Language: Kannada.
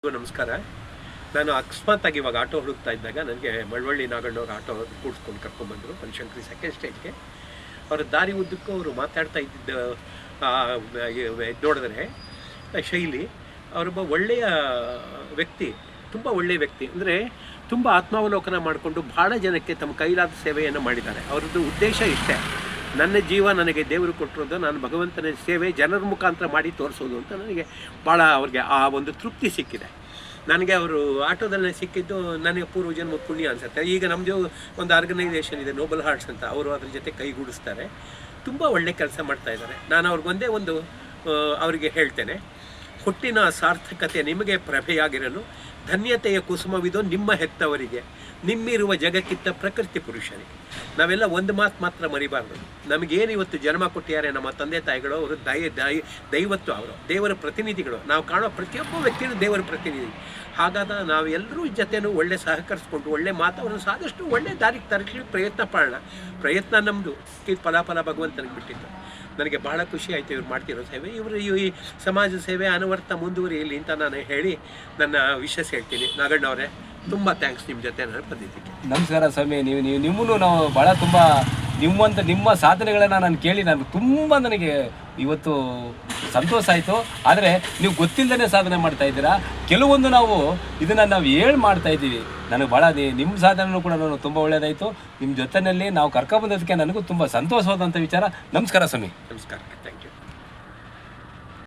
ಎಲ್ಲರಿಗೂ ನಮಸ್ಕಾರ. ನಾನು ಅಕಸ್ಮಾತ್ತಾಗಿ ಇವಾಗ ಆಟೋ ಹುಡುಕ್ತಾ ಇದ್ದಾಗ ನನಗೆ ಮಳವಳ್ಳಿ ನಾಗಣ್ಣವ್ರು ಆಟೋ ಕೂಡಿಸ್ಕೊಂಡು ಕರ್ಕೊಂಡ್ಬಂದರು ಬನಶಂಕರಿ ಸೆಕೆಂಡ್ ಸ್ಟೇಜ್ಗೆ. ಅವರ ದಾರಿ ಉದ್ದಕ್ಕೂ ಅವರು ಮಾತಾಡ್ತಾ ಇದ್ದಿದ್ದ ನೋಡಿದ್ರೆ ಶೈಲಿ, ಅವರೊಬ್ಬ ಒಳ್ಳೆಯ ವ್ಯಕ್ತಿ, ತುಂಬ ಒಳ್ಳೆಯ ವ್ಯಕ್ತಿ. ಅಂದರೆ ತುಂಬ ಆತ್ಮಾವಲೋಕನ ಮಾಡಿಕೊಂಡು ಭಾಳ ಜನಕ್ಕೆ ತಮ್ಮ ಕೈಲಾದ ಸೇವೆಯನ್ನು ಮಾಡಿದ್ದಾರೆ. ಅವರದ್ದು ಉದ್ದೇಶ ಇಷ್ಟೇ, ನನ್ನ ಜೀವ ನನಗೆ ದೇವರು ಕೊಟ್ಟಿರೋದು, ನಾನು ಭಗವಂತನ ಸೇವೆ ಜನರ ಮುಖಾಂತರ ಮಾಡಿ ತೋರಿಸೋದು ಅಂತ ನನಗೆ ಭಾಳ ಅವ್ರಿಗೆ ಆ ಒಂದು ತೃಪ್ತಿ ಸಿಕ್ಕಿದೆ. ನನಗೆ ಅವರು ಆಟೋದಲ್ಲೇ ಸಿಕ್ಕಿದ್ದು ನನಗೆ ಪೂರ್ವಜನ್ಮ ಪುಣ್ಯ ಅನಿಸುತ್ತೆ. ಈಗ ನಮ್ಮದು ಒಂದು ಆರ್ಗನೈಸೇಷನ್ ಇದೆ, ನೋಬಲ್ ಹಾರ್ಟ್ಸ್ ಅಂತ, ಅವರು ಅದ್ರ ಜೊತೆ ಕೈಗೂಡಿಸ್ತಾರೆ. ತುಂಬ ಒಳ್ಳೆ ಕೆಲಸ ಮಾಡ್ತಾಯಿದ್ದಾರೆ. ನಾನು ಅವ್ರಿಗೊಂದೇ ಒಂದು ಅವರಿಗೆ ಹೇಳ್ತೇನೆ, ಹುಟ್ಟಿನ ಸಾರ್ಥಕತೆ ನಿಮಗೆ ಪ್ರಭೆಯಾಗಿರಲು ಧನ್ಯತೆಯ ಕುಸುಮವಿದು ನಿಮ್ಮ ಹೆತ್ತವರಿಗೆ, ನಿಮ್ಮಿರುವ ಜಗಕ್ಕಿಂತ ಪ್ರಕೃತಿ ಪುರುಷರಿಗೆ. ನಾವೆಲ್ಲ ಒಂದು ಮಾತು ಮಾತ್ರ ಮರಿಬಾರ್ದು, ನಮಗೇನು ಇವತ್ತು ಜನ್ಮ ಕೊಟ್ಟಿದ್ದಾರೆ ನಮ್ಮ ತಂದೆ ತಾಯಿಗಳು, ಅವರು ದೈವತ್ವ, ಅವರು ದೇವರ ಪ್ರತಿನಿಧಿಗಳು. ನಾವು ಕಾಣೋ ಪ್ರತಿಯೊಬ್ಬ ವ್ಯಕ್ತಿಯೂ ದೇವರ ಪ್ರತಿನಿಧಿ. ಹಾಗಾದ ನಾವೆಲ್ಲರೂ ಜೊತೆನೂ ಒಳ್ಳೆ ಸಹಕರಿಸ್ಕೊಂಡು ಒಳ್ಳೆ ಮಾತವನ್ನು ಸಾದಷ್ಟು ಒಳ್ಳೆ ದಾರಿಗೆ ತರಲಿ ಪ್ರಯತ್ನ ಪಡೋಣ. ಪ್ರಯತ್ನ ನಮ್ಮದು, ಫಲಾಫಲ ಭಗವಂತನಿಗೆ ಬಿಟ್ಟಿದ್ದು. ನನಗೆ ಬಹಳ ಖುಷಿ ಆಯಿತು ಇವ್ರು ಮಾಡ್ತಿರೋ ಸೇವೆ. ಇವರು ಈ ಸಮಾಜ ಸೇವೆ ಅನವರ್ತ ಮುಂದುವರಿಯಲಿ ಅಂತ ನಾನು ಹೇಳಿ ನನ್ನ ವಿಶಸ್ ಹೇಳ್ತೀನಿ. ನಾಗಣ್ಣವರೇ, ತುಂಬ ಥ್ಯಾಂಕ್ಸ್ ನಿಮ್ಮ ಜೊತೆ ನಾನು ಬಂದಿದ್ದಕ್ಕೆ. ನಮಸ್ಕಾರ ಸ್ವಾಮಿ. ನಿಮ್ಮನ್ನು ನಾವು ಭಾಳ ತುಂಬ ನಿಮ್ಮ ಸಾಧನೆಗಳನ್ನು ನಾನು ಕೇಳಿ ನನಗೆ ಇವತ್ತು ಸಂತೋಷ ಆಯಿತು. ಆದರೆ ನೀವು ಗೊತ್ತಿಲ್ಲದೇ ಸಾಧನೆ ಮಾಡ್ತಾ ಇದ್ದೀರಾ. ಕೆಲವೊಂದು ಇದನ್ನು ನಾವು ಮಾಡ್ತಾ ಇದ್ದೀವಿ. ನನಗೆ ಭಾಳ ನಿಮ್ಮ ಸಾಧನೆಯೂ ಕೂಡ ತುಂಬ ಒಳ್ಳೆಯದಾಯಿತು. ನಿಮ್ಮ ಜೊತೆಯಲ್ಲಿ ನಾವು ಕರ್ಕೊಬಂದದಕ್ಕೆ ನನಗೂ ತುಂಬ ಸಂತೋಷವಾದಂಥ ವಿಚಾರ. ನಮಸ್ಕಾರ ಸ್ವಾಮಿ. ನಮಸ್ಕಾರ, ಥ್ಯಾಂಕ್ ಯು.